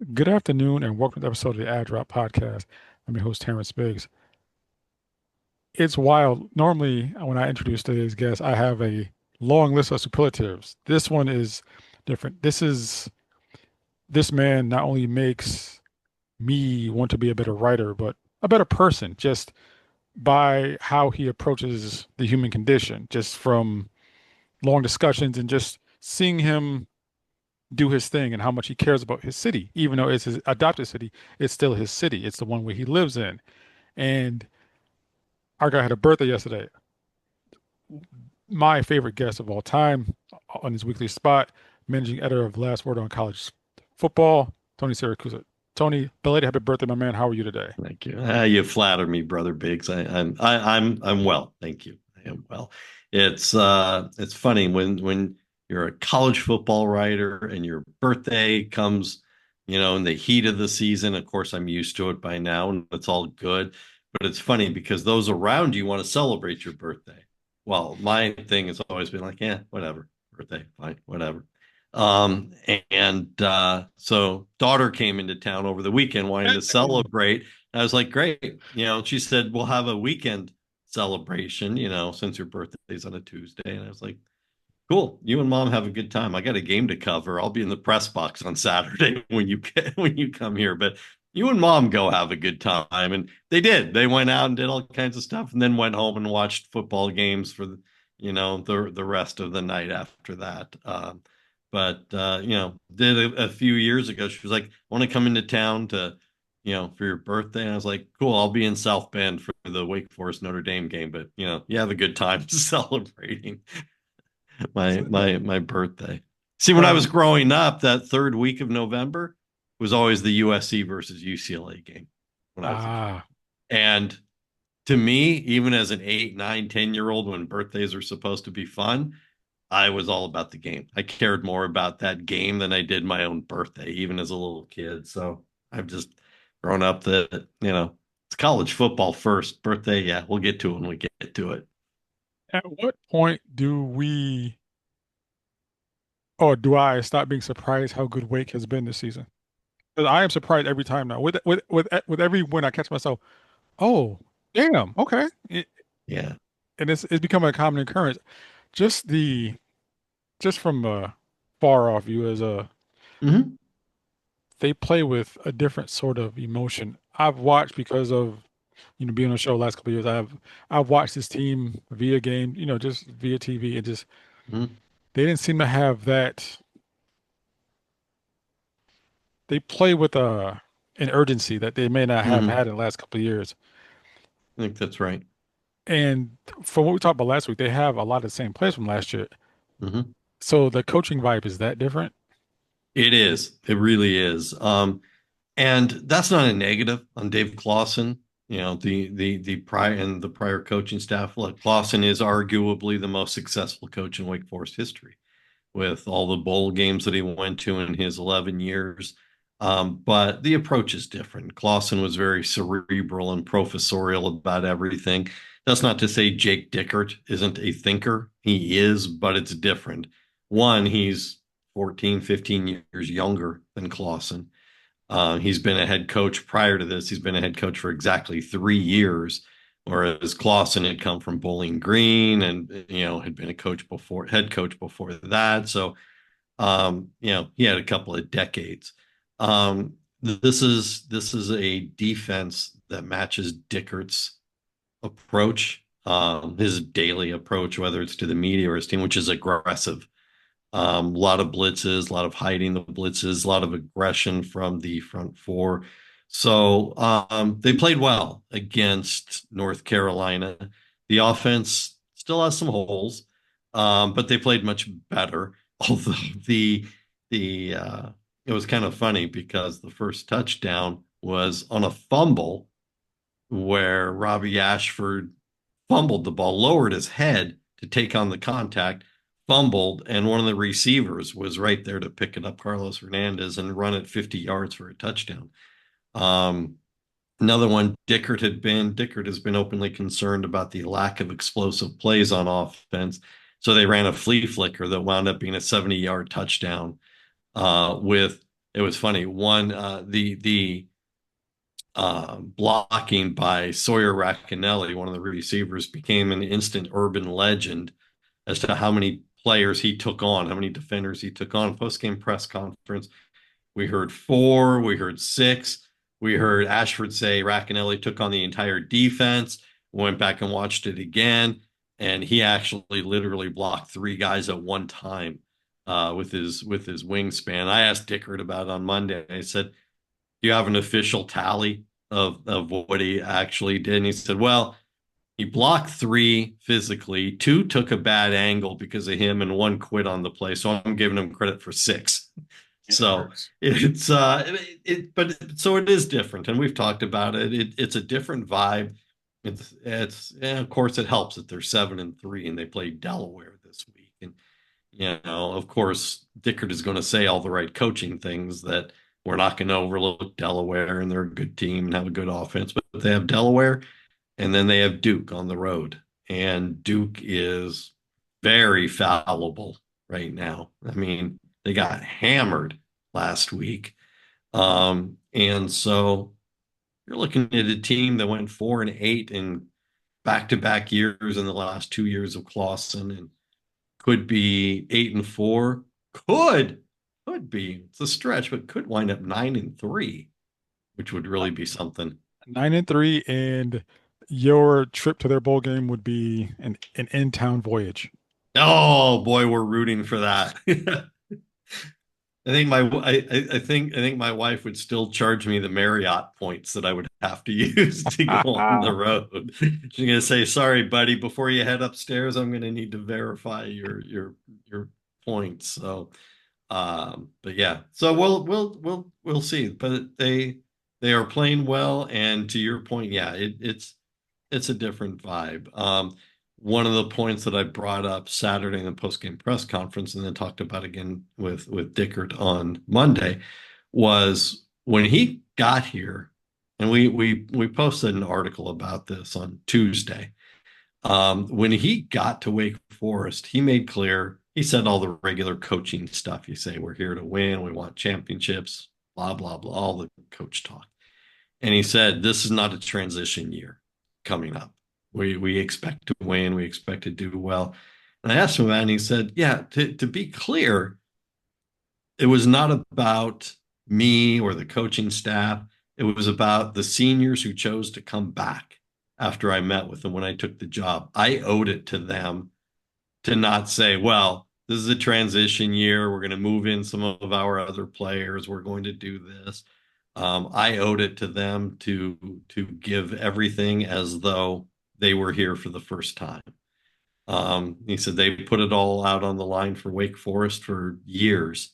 Good afternoon and welcome to the episode of the Ad Drop Podcast. I'm your host, Terrance Biggs. It's wild. Normally, when I introduce today's guest, I have a long list of superlatives. This one is different. This man not only makes me want to be a better writer, but a better person just by how he approaches the human condition, just from long discussions and just seeing him do his thing and how much he cares about his city. Even though it's his adopted city, it's still his city. It's the one where he lives in. And our guy had a birthday yesterday. My favorite guest of all time on his weekly spot, managing editor of Last Word on College Football, Tony Siracusa. Tony, belated happy birthday, my man. How are you today? Thank you. You flatter me, brother Biggs. I'm well. Thank you. I am well. It's funny when you're a college football writer and your birthday comes, in the heat of the season. Of course, I'm used to it by now, and it's all good. But it's funny because those around you want to celebrate your birthday. Well, my thing has always been like, yeah, whatever, birthday, fine, whatever. So daughter came into town over the weekend wanting to celebrate. I was like, great. She said, we'll have a weekend celebration, since your birthday's on a Tuesday. And I was like, cool. You and mom have a good time. I got a game to cover. I'll be in the press box on Saturday when you come here, but you and mom go have a good time. And they did. They went out and did all kinds of stuff and then went home and watched football games for the rest of the night after that. But did a few years ago. She was like, I want to come into town for your birthday. And I was like, cool, I'll be in South Bend for the Wake Forest Notre Dame game, but you have a good time celebrating my birthday. See, when I was Um, growing up, that third week of November was always the USC versus UCLA game when I was a kid. ah, And to me, even as an 8, 9, 10-year old, when birthdays are supposed to be fun, I was all about the game. I cared more about that game than I did my own birthday, even as a little kid. So I've just grown up that, it's college football first. Birthday, yeah, we'll get to it when we get to it. at what point do we, or do I stop being surprised how good Wake has been this season? 'Cause I am surprised every time now. With every win, I catch myself. Oh, damn. Okay. Yeah. And it's become a common occurrence. Just just from a far off view as a Hmm. they play with a different sort of emotion. I've watched because of being on the show the last couple of years. I've watched this team via game, just via TV, and just Hmm. they didn't seem to have that. They play with an urgency that they may not have Hmm. had in the last couple of years. I think that's right. And from what we talked about last week, they have a lot of the same players from last year. Hmm. So the coaching vibe is that different? It is. It really is. And that's not a negative on Dave Clawson. The prior coaching staff. Look, Clawson is arguably the most successful coach in Wake Forest history, with all the bowl games that he went to in his 11 years. But the approach is different. Clawson was very cerebral and professorial about everything. That's not to say Jake Dickert isn't a thinker. He is, but it's different. One, he's 14, 15 years younger than Clawson. He's been a head coach prior to this. He's been a head coach for exactly 3 years, whereas Clawson had come from Bowling Green and had been head coach before that. So he had a couple of decades. This is a defense that matches Dickert's approach, his daily approach, whether it's to the media or his team, which is aggressive. A lot of blitzes, a lot of hiding the blitzes, a lot of aggression from the front four. So they played well against North Carolina. The offense still has some holes, but they played much better. Although the it was kind of funny because the first touchdown was on a fumble where Robbie Ashford fumbled the ball, lowered his head to take on the contact, fumbled, and one of the receivers was right there to pick it up, Carlos Hernandez, and run it 50 yards for a touchdown. Um, Another one, Dickert has been openly concerned about the lack of explosive plays on offense. So they ran a flea flicker that wound up being a 70-yard touchdown with it was funny. One, the blocking by Sawyer Racanelli, one of the receivers, became an instant urban legend as to how many players he took on, how many defenders he took on. Post-game press conference, we heard four, we heard six, we heard Ashford say Racanelli took on the entire defense. Went back and watched it again, and he actually literally blocked three guys at one time with his wingspan. I asked Dickert about it on Monday. I said, "Do you have an official tally of what he actually did?" And he said, "Well, he blocked three physically, two took a bad angle because of him, and one quit on the play. So I'm giving him credit for six." Yeah, that So hurts. but so it is different, and we've talked about it. It's a different vibe. It's and of course it helps that they're 7-3 and they play Delaware this week. And of course, Dickert is going to say all the right coaching things, that we're not going to overlook Delaware and they're a good team and have a good offense, but they have Delaware and then they have Duke on the road. And Duke is very fallible right now. I mean, they got hammered last week. And so you're looking at a team that went 4-8 in back-to-back years in the last 2 years of Clawson, and could be 8-4. Could be. It's a stretch, but could wind up 9-3, which would really be something. 9-3, and your trip to their bowl game would be an in-town voyage. Oh boy, we're rooting for that. I think my wife would still charge me the Marriott points that I would have to use to go on the road. She's gonna say, "Sorry, buddy, before you head upstairs, I'm gonna need to verify your points." So, but yeah, so we'll see. But they are playing well, and to your point, yeah, it's a different vibe. One of the points that I brought up Saturday in the post-game press conference and then talked about again with Dickert on Monday was when he got here, and we posted an article about this on Tuesday. When he got to Wake Forest, he made clear, he said all the regular coaching stuff. You say, we're here to win, we want championships, blah, blah, blah, all the coach talk. And he said, this is not a transition year coming up. We expect to win. We expect to do well. And I asked him that, and he said, yeah, to be clear, it was not about me or the coaching staff. It was about the seniors who chose to come back after I met with them when I took the job. I owed it to them to not say, well, this is a transition year. We're going to move in some of our other players. We're going to do this. I owed it to them to give everything as though they were here for the first time. He said they put it all out on the line for Wake Forest for years.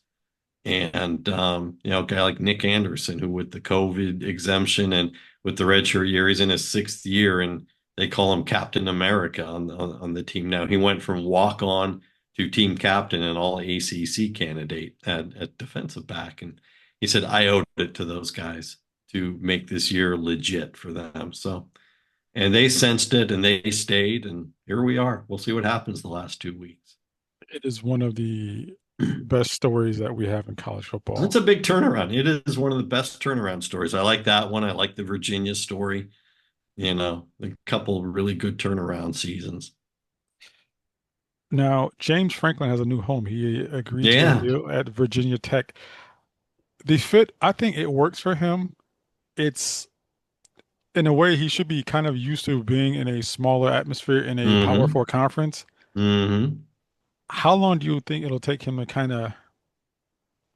And a guy like Nick Anderson, who with the COVID exemption and with the redshirt year, he's in his sixth year, and they call him Captain America on the team now. He went from walk on to team captain and all ACC candidate at defensive back, and he said I owed it to those guys to make this year legit for them. So, and they sensed it and they stayed, and here we are. We'll see what happens the last 2 weeks. It is one of the best stories that we have in college It's football. a big turnaround. It is one of the best turnaround stories. I like that one. I like the Virginia story. A couple of really good turnaround seasons. Now, James Franklin has a new home. He agreed to a Yeah. deal at Virginia Tech. The fit, I think it works for him. It's in a way he should be kind of used to being in a smaller atmosphere in a Power Mm-hmm. Four conference. Mm-hmm. How long do you think it'll take him to kind of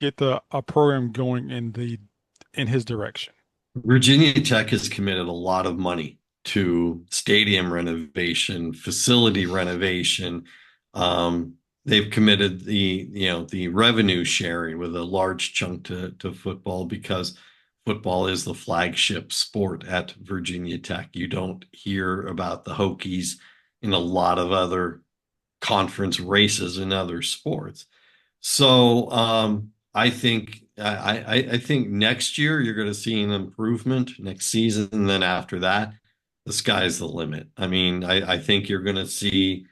get the a program going in his direction? Virginia Tech has committed a lot of money to stadium renovation, facility renovation. They've committed the revenue sharing with a large chunk to football because football is the flagship sport at Virginia Tech. You don't hear about the Hokies in a lot of other conference races in other sports. So I think next year you're going to see an improvement next season, and then after that, the sky's the limit. I mean, I think you're going to see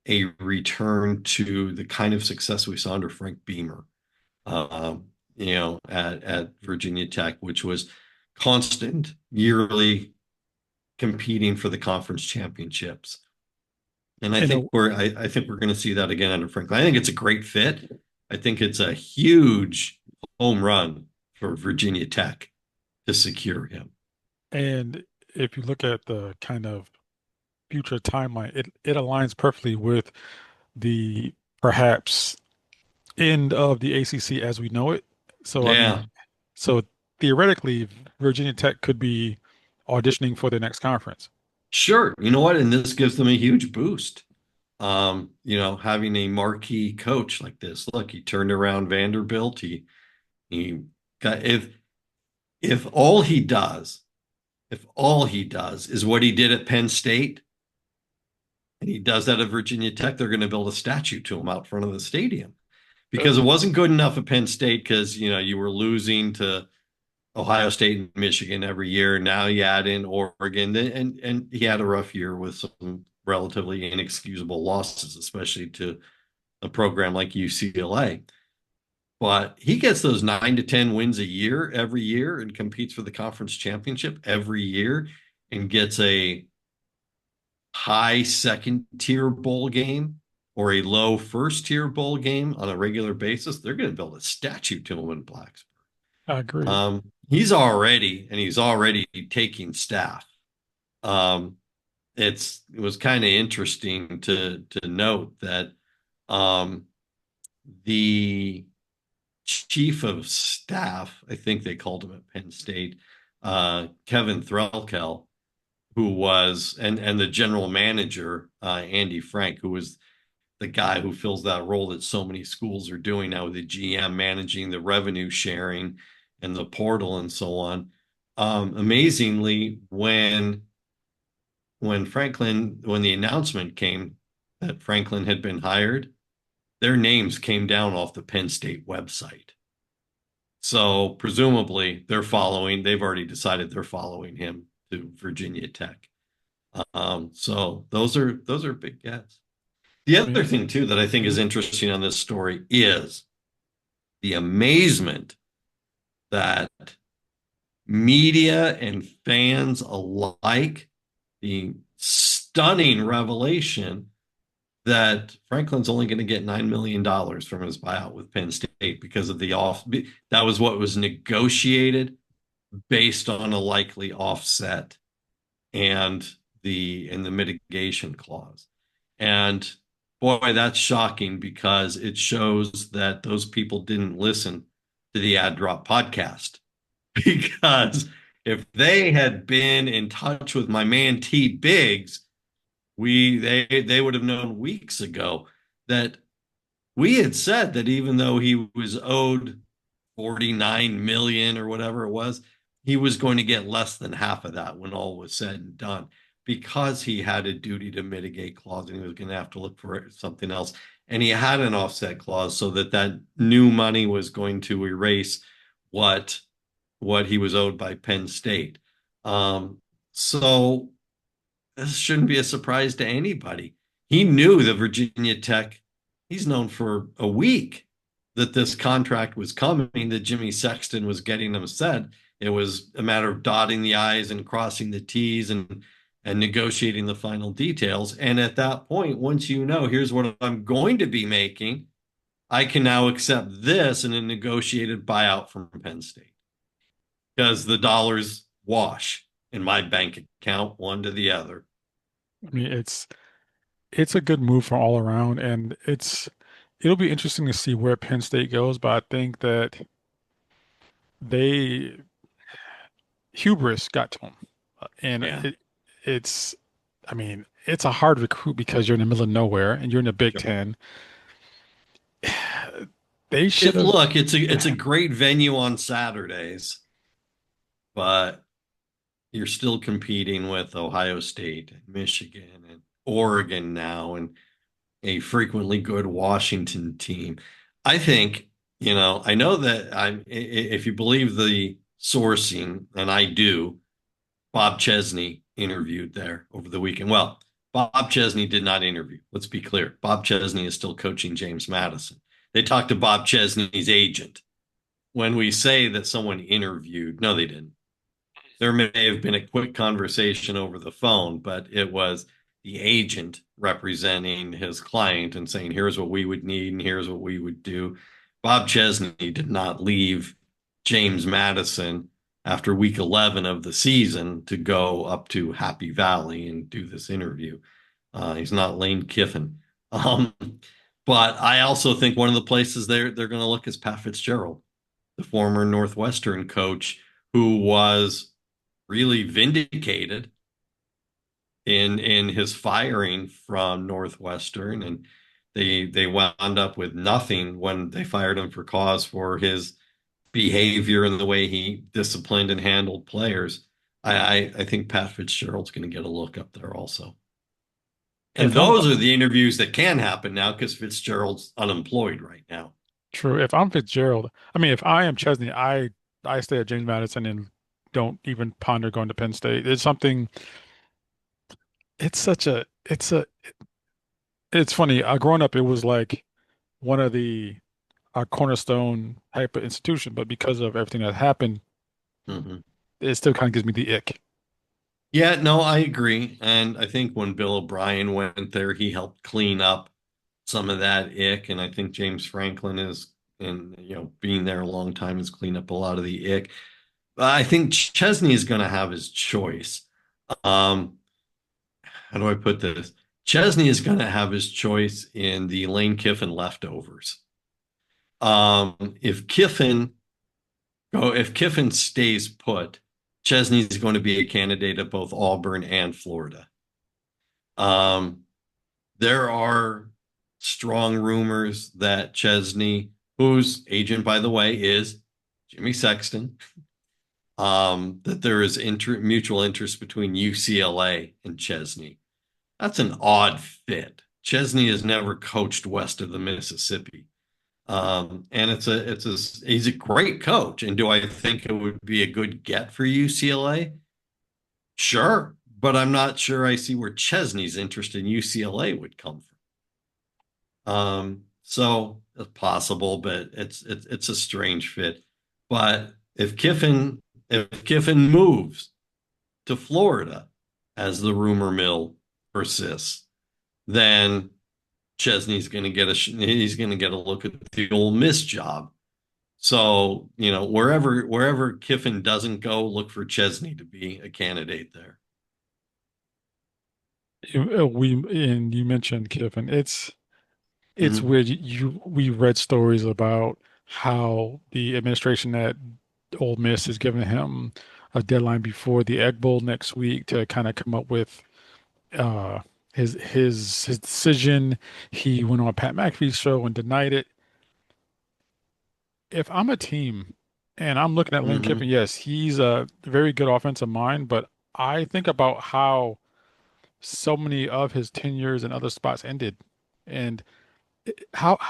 a return to the kind of success we saw under Frank Beamer. at Virginia Tech, which was constant yearly competing for the conference championships. And You know, I think we're going to see that again under Franklin. I think it's a great fit. I think it's a huge home run for Virginia Tech to secure him. and if you look at the kind of future timeline, it aligns perfectly with the perhaps end of the ACC as we know it. So, I Yeah, mean, so theoretically, Virginia Tech could be auditioning for the next conference. sure. You know what? And this gives them a huge boost. Having a marquee coach like this. Look, he turned around Vanderbilt. He got if all he does, if all he does is what he did at Penn State, and he does that at Virginia Tech, they're going to build a statue to him out front of the stadium Uh, because it wasn't good enough at Penn State because you were losing to Ohio State and Michigan every year. Now you add in Oregon, and he had a rough year with some relatively inexcusable losses, especially to a program like UCLA. But he gets those 9 to 10 wins a year every year and competes for the conference championship every year and gets a high second tier bowl game or a low first tier bowl game on a regular basis. They're going to build a statue to him in Blacksburg. I agree. He's already taking staff. Um, it was kind of interesting to note that um, the chief of staff, I think they called him at Penn State, Kevin Threlkel, who was and the general manager, Andy Frank, who was the guy who fills that role that so many schools are doing now with the GM managing the revenue sharing and the portal and so on. Amazingly, when the announcement came that Franklin had been hired, their names came down off the Penn State website. So presumably they've already decided they're following him to Virginia Tech. So those are big gets. The I other mean, thing too that I think is mhm. interesting on this story is the amazement that media and fans alike, the stunning revelation that Franklin's only going to get $9 million from his buyout with Penn State because of the off. That was what was negotiated based on a likely offset and the mitigation clause. And boy, that's shocking because it shows that those people didn't listen to the Ad Drop podcast. Because if they had been in touch with my man T Biggs, they would have known weeks ago that we had said that even though he was owed 49 million or whatever it was, he was going to get less than half of that when all was said and done because he had a duty to mitigate clause and he was going to have to look for something else. And he had an offset clause so that new money was going to erase what what he was owed by Penn State. So this shouldn't be a surprise to anybody. He knew that Virginia Tech, he's known for a week that this contract was coming, that Jimmy Sexton was getting them set. It was a matter of dotting the I's and crossing the T's and negotiating the final details. And at that point, once you know, here's what I'm going to be making, I can now accept this in a negotiated buyout from Penn State because the dollars wash in my bank account, one to the other. I mean, it's a good move from all around, and it'll be interesting to see where Penn State goes. But I think that they hubris got to them, and Yeah. it's I mean, it's a hard recruit because you're in the middle of nowhere and you're in the Big Sure. Ten. They should have. Look, it's a great venue on Saturdays, but you're still competing with Ohio State, Michigan, and Oregon now, and a frequently good Washington team. I think, I know that if you believe the sourcing, and I do, Bob Chesney interviewed there over the weekend. Well, Bob Chesney did not interview. Let's be clear. Bob Chesney is still coaching James Madison. They talked to Bob Chesney's agent. when we say that someone interviewed, no, they didn't. There may have been a quick conversation over the phone, but it was the agent representing his client and saying, here's what we would need and here's what we would do. Bob Chesney did not leave James Madison after week 11 of the season to go up to Happy Valley and do this interview. He's not Lane Kiffin. Um, but I also think one of the places they're going to look is Pat Fitzgerald, the former Northwestern coach who was really vindicated in his firing from Northwestern, and they wound up with nothing when they fired him for cause for his behavior and the way he disciplined and handled players. I think Pat Fitzgerald's going to get a look up there also. And If I'm those are the interviews that can happen now because Fitzgerald's unemployed right now. true, if I'm Fitzgerald, I mean, if I am Chesney, I stay at James Madison and don't even ponder going to Penn State. It's something. It's such a. It's funny. Growing up, it was like one of the cornerstone type of institution, but because of everything that happened, Mhm. it still kind of gives me the ick. Yeah, no, I agree. And I think when Bill O'Brien went there, he helped clean up some of that ick. And I think James Franklin is, and being there a long time has cleaned up a lot of the ick. I think Chesney is going to have his choice. Um, how do I put this? Chesney is going to have his choice in the Lane Kiffin leftovers. If Kiffin stays put, Chesney's going to be a candidate at both Auburn and Florida. Um, there are strong rumors that Chesney, whose agent, by the way, is Jimmy Sexton, that there is mutual interest between UCLA and Chesney. That's an odd fit. Chesney has never coached west of the Mississippi. And he's a great coach. And do I think it would be a good get for UCLA? Sure, but I'm not sure I see where Chesney's interest in UCLA would come from. So it's possible, but it's a strange fit. But if Kiffin moves to Florida, as the rumor mill persists, then Chesney's going to get a look at the Ole Miss job. So, wherever Kiffin doesn't go, look for Chesney to be a candidate there. You mentioned Kiffin. It's Mhm. weird. We read stories about how the administration at Ole Miss is giving him a deadline before the Egg Bowl next week to kind of come up with uh his decision. He went on Pat McAfee's show and denied it. If I'm a team and I'm looking at Lane Kiffin, Mhm. yes, he's a very good offensive mind, but I think about how so many of his tenures and other spots ended. And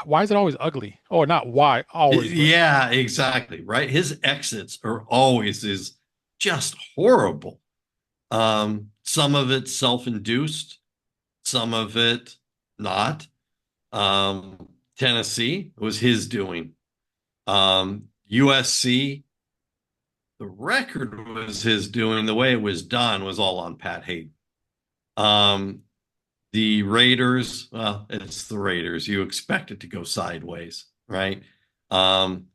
why is it always ugly? Or not why, always, but Yeah, exactly. Right. His exits are always is just horrible. Some of it self-induced, some of it not. Tennessee was his doing. USC, the record was his doing. The way it was done was all on Pat Hayden. Um, the Raiders, well, it's the Raiders. You expect it to go sideways, right? Um,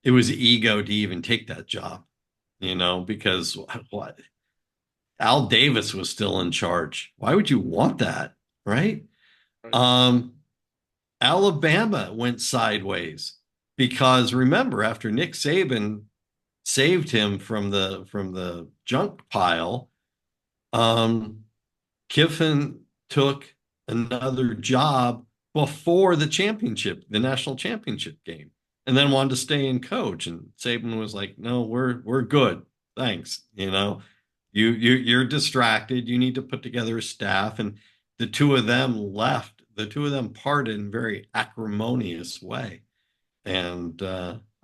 it was ego to even take that job, because what? Al Davis was still in charge. Why would you want that, right? right. Um, Alabama went sideways because remember, after Nick Saban saved him from the junk pile, um, Kiffin took another job before the national championship game, and then wanted to stay and coach. And Saban was like, "No, we're good, thanks." You're distracted. You need to put together a staff, and the two of them left. The two of them parted in a very acrimonious way. And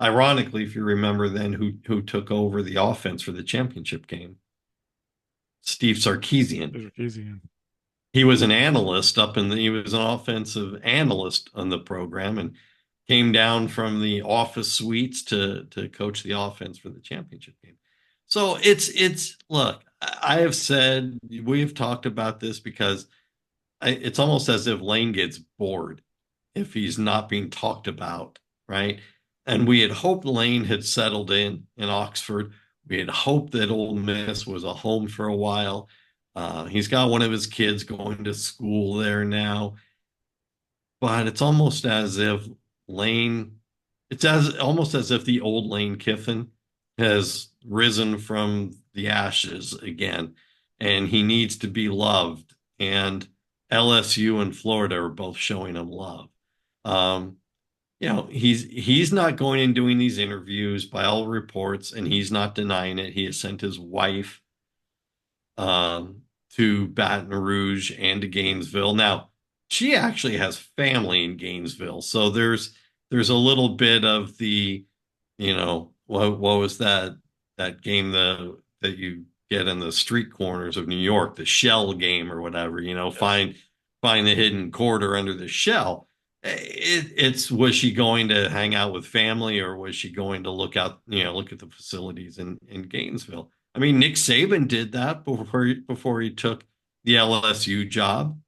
ironically, if you remember, then who took over the offense for the championship game? Steve Sarkisian. It's easy. He was an offensive analyst on the program, and came down from the office suites to coach the offense for the championship game. So it's look, I have said we have talked about this because it's almost as if Lane gets bored if he's not being talked about, right? And we had hoped Lane had settled in Oxford. We had hoped that Ole Miss was a home for a while. He's got one of his kids going to school there now, but it's almost as if Lane, it's as almost as if the old Lane Kiffin has risen from the ashes again, and he needs to be loved. And LSU and Florida are both showing him love. Um, he's not going and doing these interviews by all reports, and he's not denying it. He has sent his wife to Baton Rouge and to Gainesville. Now, she actually has family in Gainesville, so there's a little bit of the, what was that game that you get in the street corners of New York, the shell game or whatever, Yes. find the hidden quarter under the shell. It's was she going to hang out with family or was she going to look at the facilities in Gainesville? I mean, Nick Saban did that before he took the LSU job,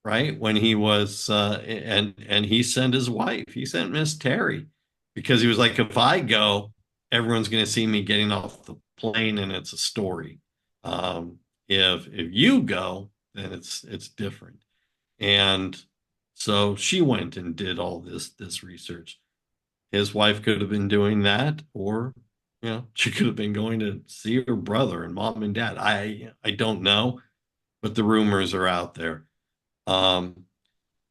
right? When he was and he sent his wife, he sent Miss Terry because he was like, if I go, everyone's going to see me getting off the plane, and it's a story. If you go, then it's different. And so she went and did all this research. His wife could have been doing that, or she could have been going to see her brother and mom and dad. I don't know, but the rumors are out there. Um,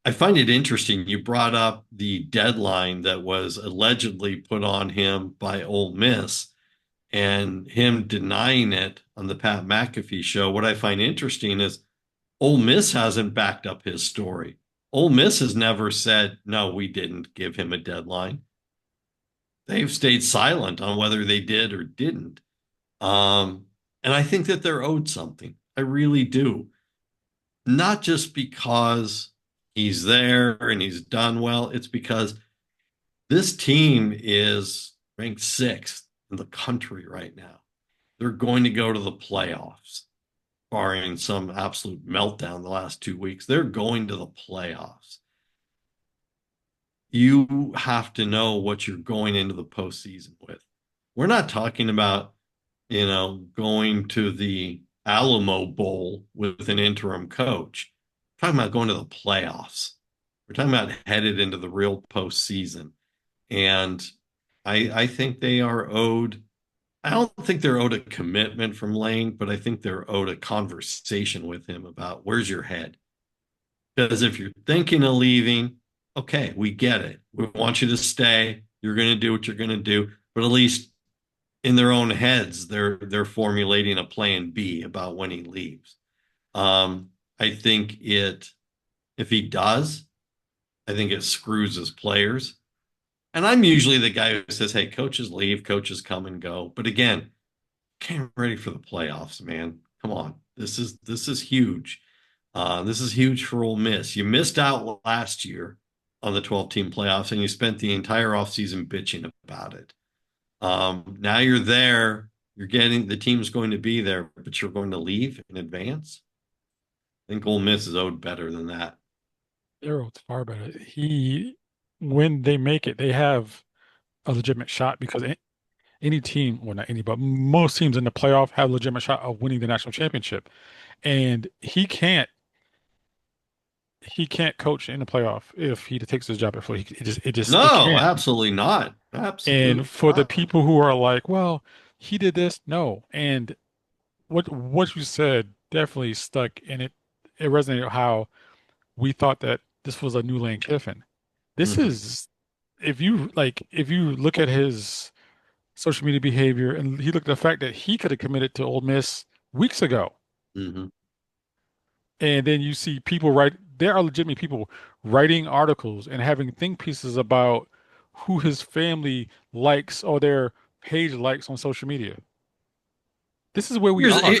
I find it interesting. You brought up the deadline that was allegedly put on him by Ole Miss and him denying it on the Pat McAfee show. What I find interesting is Ole Miss hasn't backed up his story. Ole Miss has never said, no, we didn't give him a deadline. They've stayed silent on whether they did or didn't. And I think that they're owed something. I really do. Not just because he's there and he's done well, it's because this team is ranked sixth in the country right now. They're going to go to the playoffs, barring some absolute meltdown the last 2 weeks. They're going to the playoffs. You have to know what you're going into the postseason with. We're not talking about, going to the Alamo Bowl with an interim coach. We're talking about going to the playoffs. We're talking about headed into the real postseason. And I think they are owed, I don't think they're owed a commitment from Lane, but I think they're owed a conversation with him about where's your head. Because if you're thinking of leaving, okay, we get it. We want you to stay. You're going to do what you're going to do, but at least in their own heads, they're formulating a plan B about when he leaves. I think if he does, I think it screws his players. And I'm usually the guy who says, "Hey, coaches leave, coaches come and go." But again, getting ready for the playoffs, man. Come on, this is huge. This is huge for Ole Miss. You missed out last year on the 12-team playoffs, and you spent the entire offseason bitching about it. Now you're there. You're getting the team's going to be there, but you're going to leave in advance. I think Ole Miss is owed better than that. Arrow's far better. When they make it, they have a legitimate shot because any team, well, not any, but most teams in the playoff have a legitimate shot of winning the national championship. And he can't coach in the playoff if he takes his job at Florida. It No, can't. absolutely not. And Absolutely for the not. people who are like, well, he did this, no. And what you said definitely stuck, and it resonated how we thought that this was a new Lane Kiffin. This Hmm. is if you look at his social media behavior and he looked at the fact that he could have committed to Ole Miss weeks ago. Hmm. And then you see people there are legitimate people writing articles and having think pieces about who his family likes or their page likes on social media. This is where we are.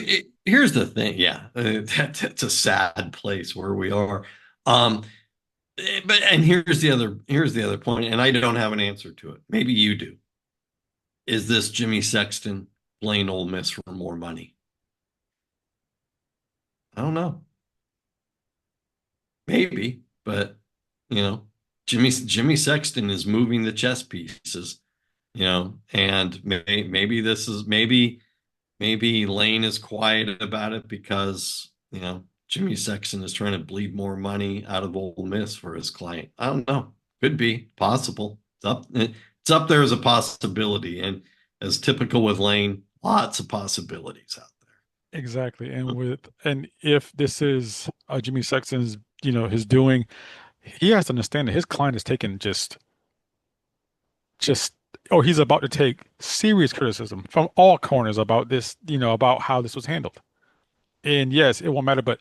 Here's the thing. Yeah, that's a sad place where we are. Um, But and here's the other point, and I don't have an answer to it. Maybe you do. Is this Jimmy Sexton playing Ole Miss for more money? I don't know. Maybe, but you know, Jimmy Sexton is moving the chess pieces, and maybe Lane is quiet about it because, Jimmy Sexton is trying to bleed more money out of Ole Miss for his client. I don't know. Could be possible. It's up there as a possibility. And as typical with Lane, lots of possibilities out Exactly. And there. if this is Jimmy Sexton's, his doing, he has to understand that his client is taking just oh, he's about to take serious criticism from all corners about this, about how this was handled. And yes, it won't matter, but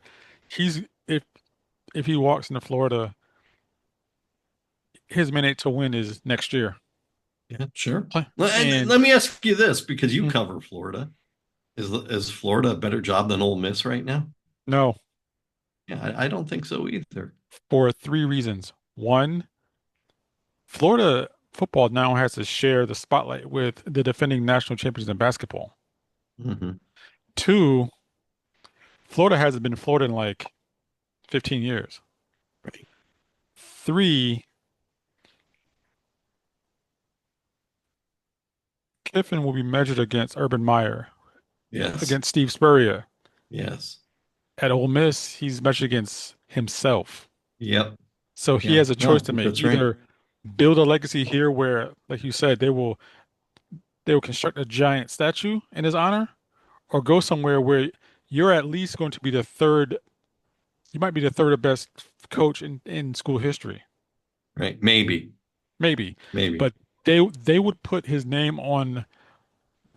he's if he walks into Florida, his mandate to win is next year. Yeah, sure. Play- And And let me ask you this, because you mm, cover Florida. Is Florida a better job than Ole Miss right now? no, Yeah, I don't think so either. for three reasons. One, Florida football now has to share the spotlight with the defending national champions in basketball. Hmm. Two, Florida hasn't been Florida in like 15 years. Right. Three, Kiffin will be measured against Urban Meyer, Yes. against Steve Spurrier. Yes. At Ole Miss, he's measured against himself. Yep. So he Yeah. has a No, choice I to think make. that's right. Either build a legacy here where, like you said, they will construct a giant statue in his honor, or go somewhere where you're at least going to be the third, you might be the third best coach in school history. Right. Maybe. Maybe. Maybe. But they would put his name on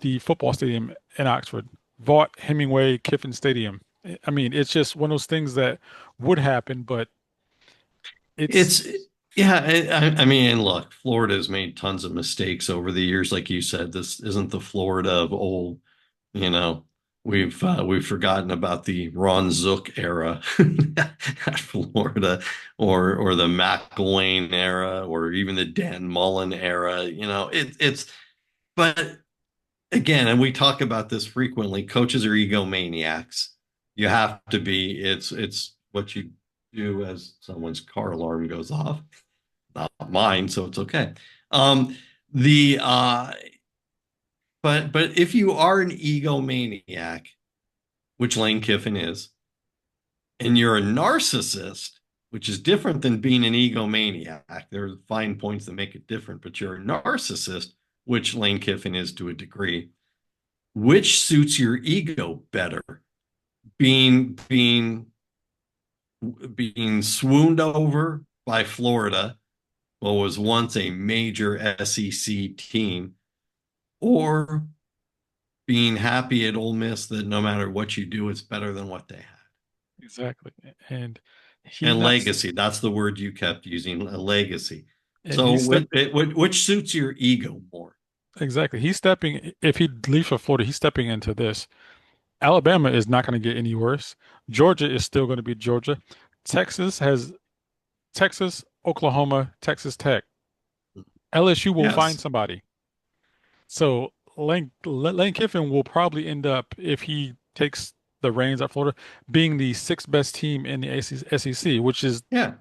the football stadium in Oxford, Vaught Hemingway Kiffin Stadium. I mean, it's just one of those things that would happen, but it's It's yeah. I mean, and look, Florida has made tons of mistakes over the years. Like you said, this isn't the Florida of old. You know, we've forgotten about the Ron Zook era at Florida, or the McElwain era, or even the Dan Mullen era. It's but again, and we talk about this frequently, coaches are egomaniacs. You have to be. It's what you do as someone's car alarm goes off. Not mine, so it's okay. Um, the but if you are an egomaniac, which Lane Kiffin is, and you're a narcissist, which is different than being an egomaniac. There are fine points that make it different, but you're a narcissist, which Lane Kiffin is to a degree. Which suits your ego better? Being swooned over by Florida, what was once a major SEC team, or being happy at Ole Miss that no matter what you do, it's better than what they had. exactly. And he's And not, legacy, that's the word you kept using, a legacy. and So he's step which suits your ego more? exactly. He's stepping, if he leaves for Florida, he's stepping into this. Alabama is not going to get any worse. Georgia is still going to be Georgia. Texas has Texas, Oklahoma, Texas Tech. LSU will find Yes. somebody. So Lane Kiffin will probably end up, if he takes the reins at Florida, being the sixth best team in the SEC, which is Yeah.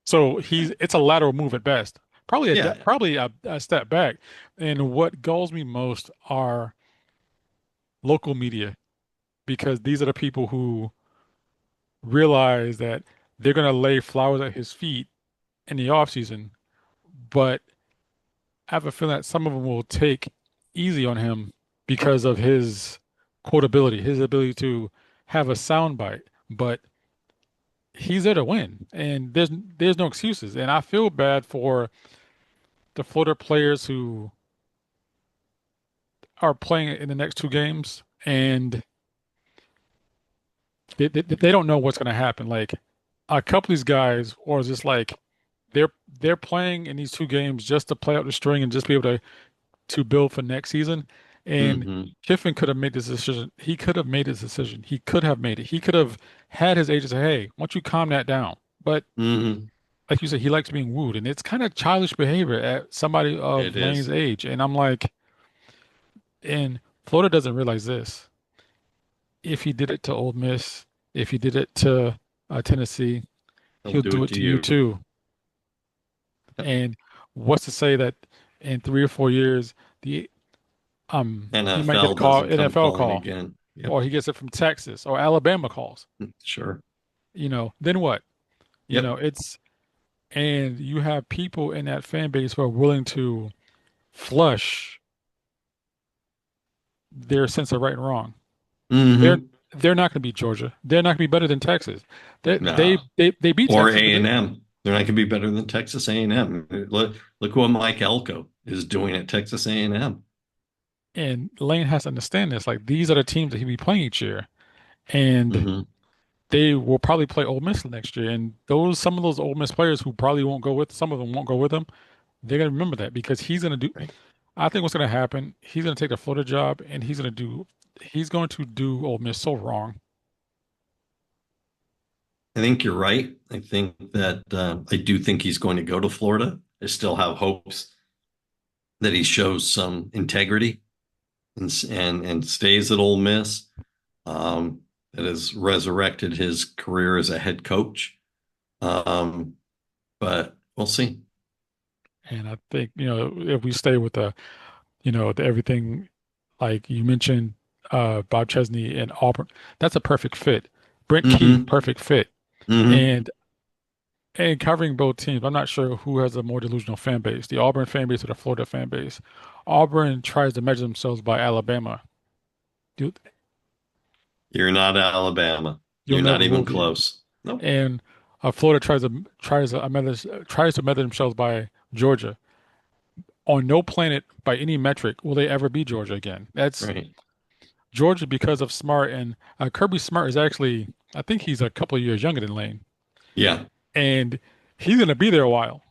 so Yeah. it's a lateral move at best. Yeah. Probably a step back. And what galls me most are local media, because these are the people who realize that they're going to lay flowers at his feet in the offseason, but I have a feeling that some of them will take easy on him because of his quotability, his ability to have a soundbite. But he's there to win, and there's no excuses. And I feel bad for the Florida players who are playing in the next two games, and they don't know what's going to happen. Like a couple of these guys, or is this like they're playing in these two games just to play out the string and just be able to build for next season. And Hmm. Kiffin could have made this decision. He could have made his decision. He could have made it. He could have had his agent say, "Hey, why don't you calm that down?" But Hmm. like you said, he likes being wooed, and it's kind of childish behavior at somebody of It Lane's is. age. And I'm like, and Florida doesn't realize this. If he did it to Ole Miss, if he did it to Tennessee, He'll he'll do do it it to to you you. too. Yep. And what's to say that in 3 or 4 years, the he might get a NFL call, doesn't come NFL calling call, again. Yep. or he gets it from Texas or Alabama calls. Sure. Then what? Yep. It's and you have people in that fan base who are willing to flush their sense of right and wrong. They're Hmm. they're not going to beat Georgia. They're not going to be better than Texas. No. They beat Or Texas, but A&M. They're not going to be better than Texas A&M. Look what Mike Elko is doing at Texas A&M. and Lane has to understand this. Like these are the teams that he'll be playing each year, and Hmm. they will probably play Ole Miss next year. And some of those Ole Miss players who probably won't go with some of them won't go with him. They're gonna remember that because he's gonna do. Right. I think what's gonna happen. He's gonna take the Florida job, and He's going to do Ole Miss so wrong. I think you're right. I think that I do think he's going to go to Florida. I still have hopes that he shows some integrity and stays at Ole Miss. That has resurrected his career as a head coach. Um, but we'll see. And I think if we stay with the everything like you mentioned, Bob Chesney and Auburn, that's a perfect fit. Brent Key, Hmm. perfect fit. Hmm. And and covering both teams, I'm not sure who has a more delusional fan base, the Auburn fan base or the Florida fan base. Auburn tries to measure themselves by Alabama. You, You're not Alabama. you'll You're not never will even be. close. Nope. And Florida tries to measure themselves by Georgia. On no planet, by any metric, will they ever be Georgia again. That's Right. Georgia because of Smart and Kirby Smart is actually, I think he's a couple of years younger than Lane, Yeah. and he's going to be there a while,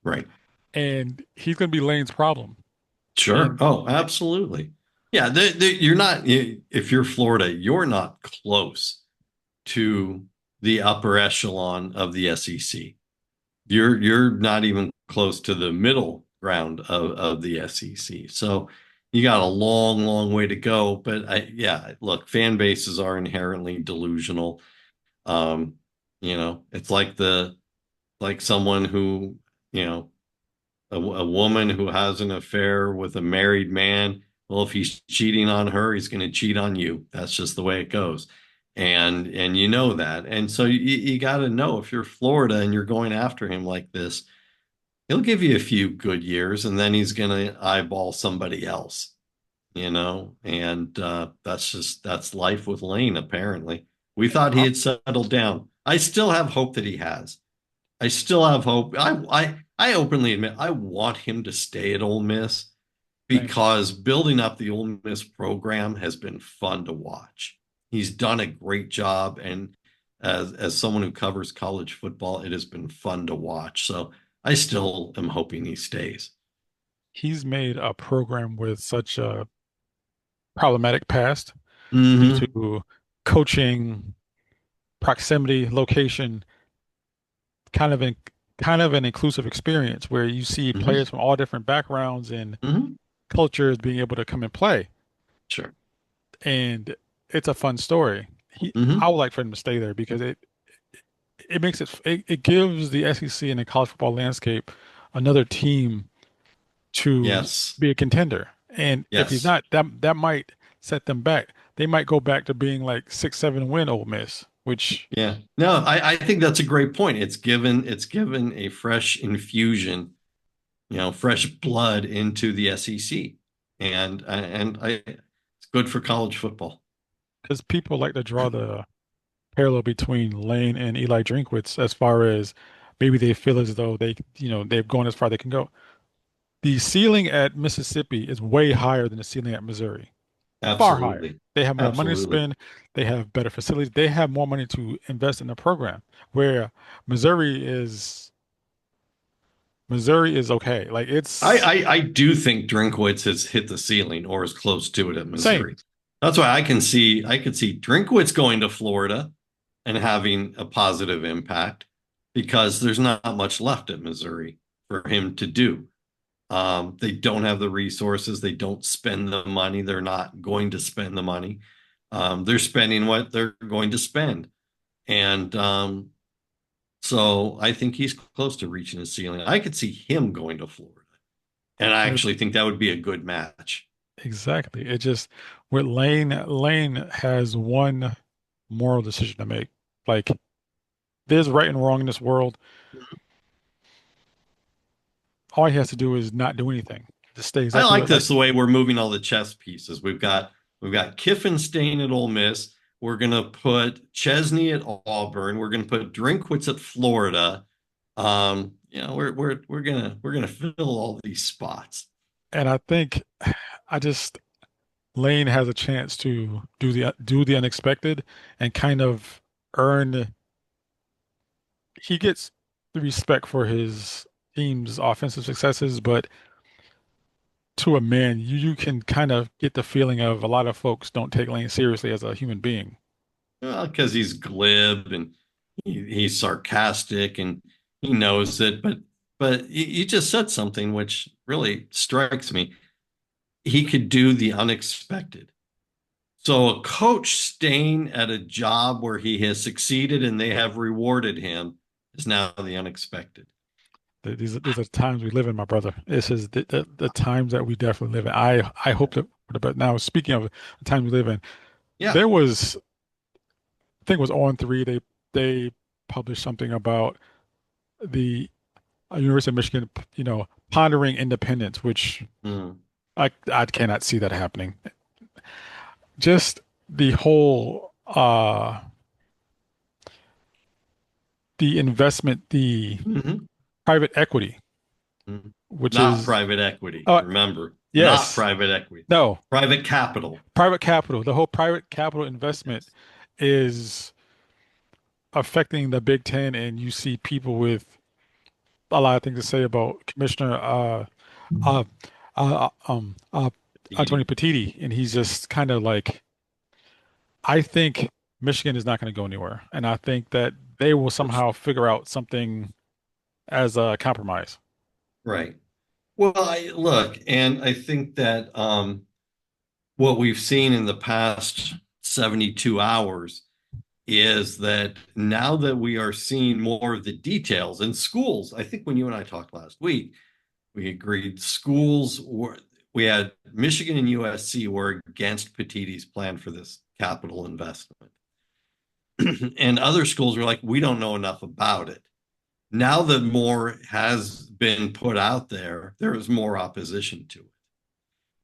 Right. and he's going to be Lane's problem. Sure. And Oh, absolutely. Yeah. You're not, if you're Florida, you're not close to the upper echelon of the SEC. You're not even close to the middle ground of the SEC. So you got a long, long way to go. But yeah, look, fan bases are inherently delusional. Um, it's like someone who, you know, a woman who has an affair with a married man. Well, if he's cheating on her, he's going to cheat on you. That's just the way it goes. And you know that. And so you got to know if you're Florida and you're going after him like this, he'll give you a few good years and then he's going to eyeball somebody else, and that's life with Lane, apparently. We thought he I, had settled down. I still have hope that he has. I still have hope. I openly admit I want him to stay at Ole Miss same. because building up the Ole Miss program has been fun to watch. He's done a great job, and as someone who covers college football, it has been fun to watch. So I still am hoping he stays. He's made a program with such a problematic past due Hmm. to coaching, proximity, location, kind of in kind of an inclusive experience where you see Hmm. players from all different backgrounds and Hmm. cultures being able to come and play. Sure. And it's a fun story. I Hmm. would like for him to stay there because it gives the SEC and the college football landscape another team to Yes. be a contender. And if he's Yes. not, that might set them back. They might go back to being like 6, 7 win Ole Miss, which Yeah. No, I think that's a great point. It's given a fresh infusion, fresh blood into the SEC. It's good for college football. because people like to draw the parallel between Lane and Eli Drinkwitz as far as maybe they feel as though they've gone as far they can go. The ceiling at Mississippi is way higher than the ceiling at Missouri. Far higher. Absolutely. They have more money to Absolutely. spend. They have better facilities. They have more money to invest in the program. Where Missouri is Missouri is okay. Like I, it's I I do think Drinkwitz has hit the ceiling or is close to it at same. Missouri. That's why I could see Drinkwitz going to Florida and having a positive impact. because there's not much left at Missouri for him to do. They don't have the resources. They don't spend the money. They're not going to spend the money. They're spending what they're going to spend. And so I think he's close to reaching his ceiling. I could see him going to Florida. And I It- actually think that would be a good match. exactly. It just with Lane has one moral decision to make. Like, there's right and wrong in this world. All he has to do is not do anything. Just stay I exactly like what like this the way we're moving all the chess pieces. We've got Kiffin staying at Ole Miss. We're gonna put Chesney at Auburn. We're gonna put Drinkwitz at Florida. We're gonna fill all these spots. and I think I just Lane has a chance to do the unexpected and kind of earn he gets the respect for his team's offensive successes, but to a man, you can kind of get the feeling of a lot of folks don't take Lane seriously as a human being. Well, because he's glib and he's sarcastic and he knows it. But you just said something which really strikes me. He could do the unexpected. So a coach staying at a job where he has succeeded and they have rewarded him is now the unexpected. These are the times we live in, my brother. This is the times that we definitely live in. I hope that, but now speaking of the time we live in, Yeah. there was, I think it was on three, they published something about the University of Michigan, pondering independence, which Mm. I cannot see that happening. Just the whole the investment, the Hmm. private equity, Hmm. which Not is private equity. uh Remember, not yes, private equity, no, private capital. private capital. The whole private capital investment Yes. is affecting the Big Ten, and you see people with a lot of things to say about Commissioner uh, uh, um, uh, Tony Edie. Petitti, and he's just kind of like, I think Michigan is not going to go anywhere, and I think that they will somehow figure out something as a compromise. Right. Well, look, and I think that what we've seen in the past 72 hours is that now that we are seeing more of the details in schools, I think when you and I talked last week, we agreed we had Michigan and USC were against Petitti's plan for this capital investment. And other schools were like, we don't know enough about it. Now that more has been put out there, there is more opposition to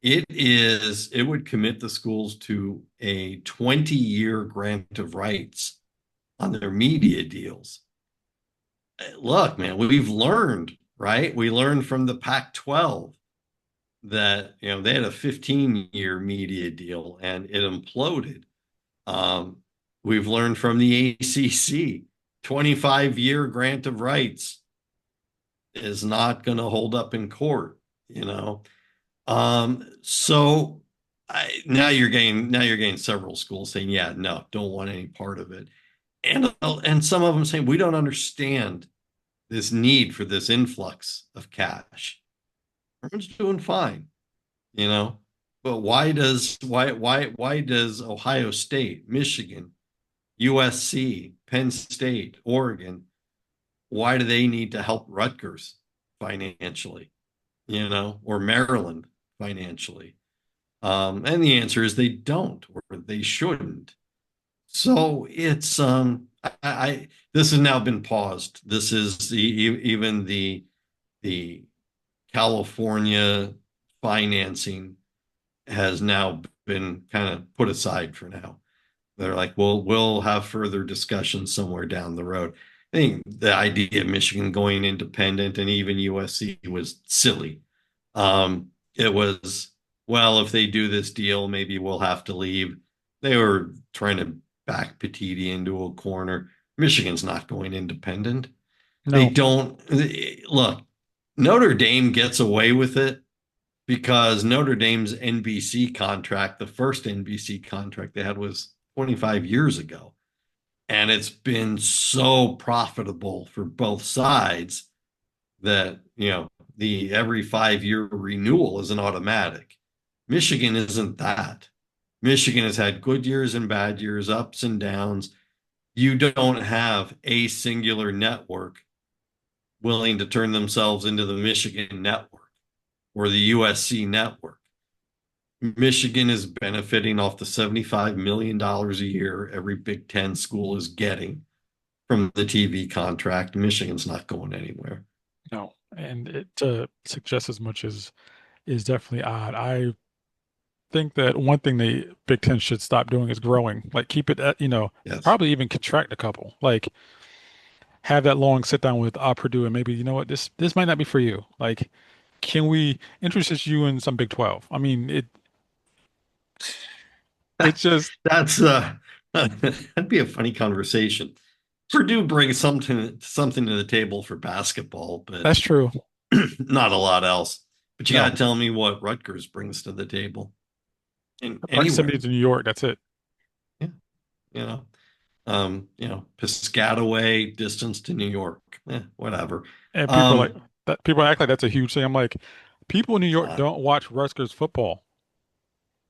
it. It would commit the schools to a 20-year grant of rights on their media deals. Look, man, we've learned, right? We learned from the Pac-12 that, they had a 15-year media deal and it imploded. Um, we've learned from the ACC, 25-year grant of rights is not going to hold up in court, you know. So now you're getting several schools saying, yeah, no, don't want any part of it. And some of them saying we don't understand this need for this influx of cash. Everyone's doing fine, you know. But why does Ohio State, Michigan, USC, Penn State, Oregon, why do they need to help Rutgers financially, or Maryland financially? And the answer is they don't, or they shouldn't. So it's this has now been paused. This is even the California financing has now been kind of put aside for now. They're like, well, we'll have further discussions somewhere down the road. I think the idea of Michigan going independent and even USC was silly. It was, well, if they do this deal, maybe we'll have to leave. They were trying to back Petitti into a corner. Michigan's not going independent. They No, don't look. Notre Dame gets away with it because Notre Dame's NBC contract, the first NBC contract they had was 25 years ago. And it's been so profitable for both sides that, the every 5-year renewal isn't automatic. Michigan isn't that. Michigan has had good years and bad years, ups and downs. You don't have a singular network willing to turn themselves into the Michigan network or the USC network. Michigan is benefiting off the $75 million a year every Big Ten school is getting from the TV contract. Michigan's not going anywhere. No, and it to suggest as much as is definitely odd. I think that one thing the Big Ten should stop doing is growing. Like keep it at, Yes. probably even contract a couple. Like have that long sit down with Purdue and maybe, you know what, this might not be for you. Like, can we interest you in some Big 12? I mean, it's just That's that'd be a funny conversation. Purdue brings something to the table for basketball, but that's true. not a lot else. But you got No, to tell me what Rutgers brings to the table in proximity anywhere. to New York, that's it. Yeah, you know, Piscataway, distance to New York, whatever. And people are like Um, that. People act like that's a huge thing. I'm like, people in New York uh, don't watch Rutgers football.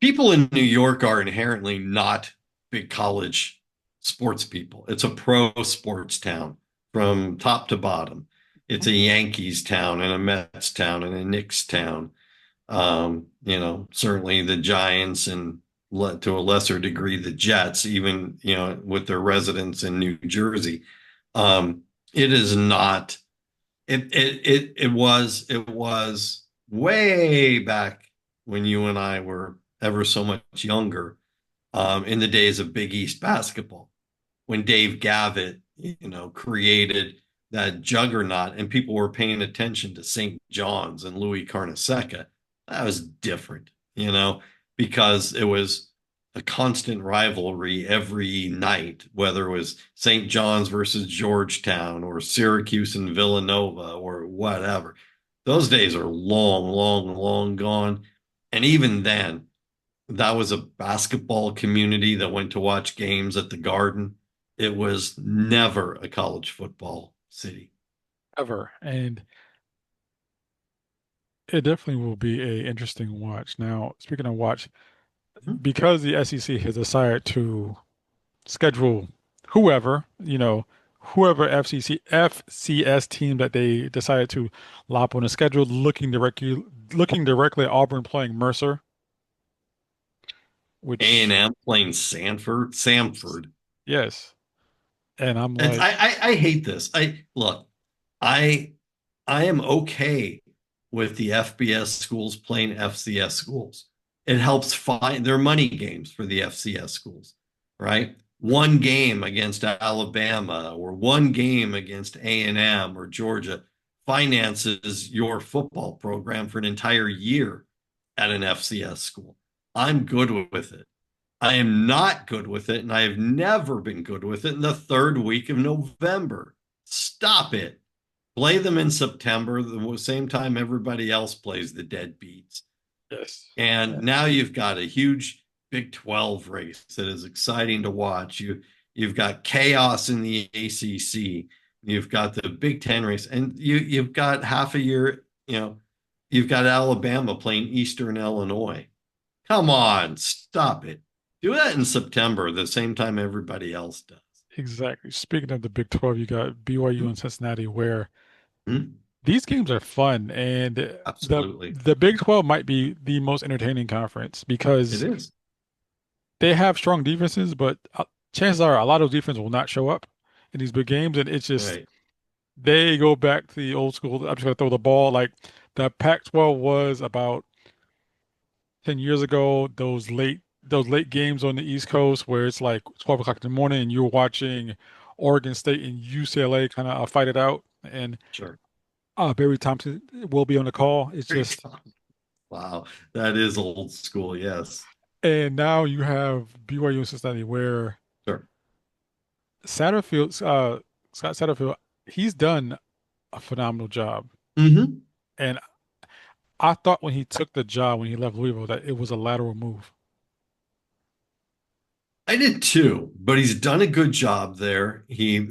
People in New York are inherently not big college sports people. It's a pro sports town from top to bottom. It's a Yankees town and a Mets town and a Knicks town. Certainly the Giants and to a lesser degree the Jets, even with their residents in New Jersey. It is not. It was way back when you and I were ever so much younger, in the days of Big East basketball, when Dave Gavitt, created that juggernaut and people were paying attention to St. John's and Louis Carnesecca. That was different, because it was a constant rivalry every night, whether it was St. John's versus Georgetown or Syracuse and Villanova or whatever. Those days are long, long, long gone. And even then, that was a basketball community that went to watch games at the Garden. It was never a college football city. Ever. And it definitely will be a interesting watch. Now, speaking of watch, Mhm. because the SEC has decided to schedule whoever, whoever FCS team that they decided to lop on the schedule, looking directly at Auburn playing Mercer, which A&M playing Samford. yes. And I'm And like, I hate this. I I am okay with the FBS schools playing FCS schools. It helps find their money games for the FCS schools, right? One game against Alabama or one game against A&M or Georgia finances your football program for an entire year at an FCS school. I'm good with it. I am not good with it, and I have never been good with it in the third week of November. Stop it. Play them in September, the same time everybody else plays the deadbeats. yes. And now you've got a huge Big 12 race that is exciting to watch. You've got chaos in the ACC. You've got the Big 10 race, and you've got half a year, you've got Alabama playing Eastern Illinois. Come on, stop it. Do that in September, the same time everybody else does. Exactly. Speaking of the Big 12, you got BYU Hmm? and Cincinnati, where Hmm? these games are fun, and the Absolutely. the Big 12 might be the most entertaining conference It because is. they have strong defenses, but chances are a lot of those defenses will not show up in these big games, and it's just Right. they go back to the old school. I'm just gonna throw the ball like the Pac-12 was about 10 years ago. Those late games on the East Coast where it's like 12 o'clock in the morning and you're watching Oregon State and UCLA kind of fight it out, and Sure. Barry Thompson will be on the call. It's Great just, time. Wow. That is old school. Yes. and now you have BYU and Cincinnati where Sure. Satterfield, Scott Satterfield, he's done a phenomenal job. Hmm. And I thought when he took the job, when he left Louisville, that it was a lateral move. I did too, but he's done a good job there. He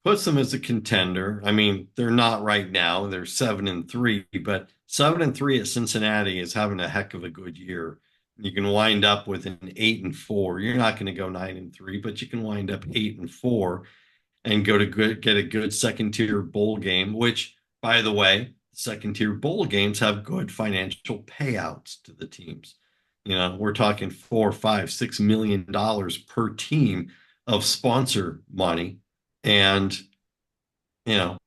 puts them as a contender. I mean, they're not right now. They're 7-3, but 7-3 at Cincinnati is having a heck of a good year. You can wind up with an 8-4. You're not going to go 9-3, but you can wind up 8-4 and go to get a good second tier bowl game, which, by the way, second tier bowl games have good financial payouts to the teams. We're talking 4, 5, 6 million dollars per team of sponsor money, and you know,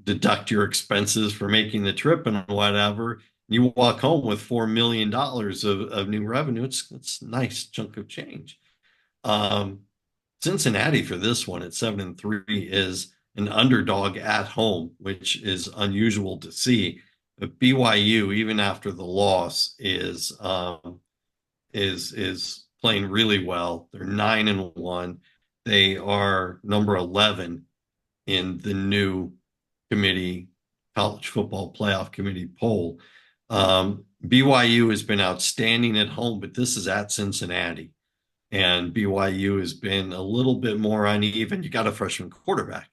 deduct your expenses for making the trip and whatever. You walk home with $4 million of new revenue. It's a nice chunk of change. Um, Cincinnati for this one at 7-3 is an underdog at home, which is unusual to see. But BYU, even after the loss, is playing really well. They're 9-1. They are number 11 in the new committee, college football playoff committee poll. BYU has been outstanding at home, but this is at Cincinnati. And BYU has been a little bit more uneven. You got a freshman quarterback,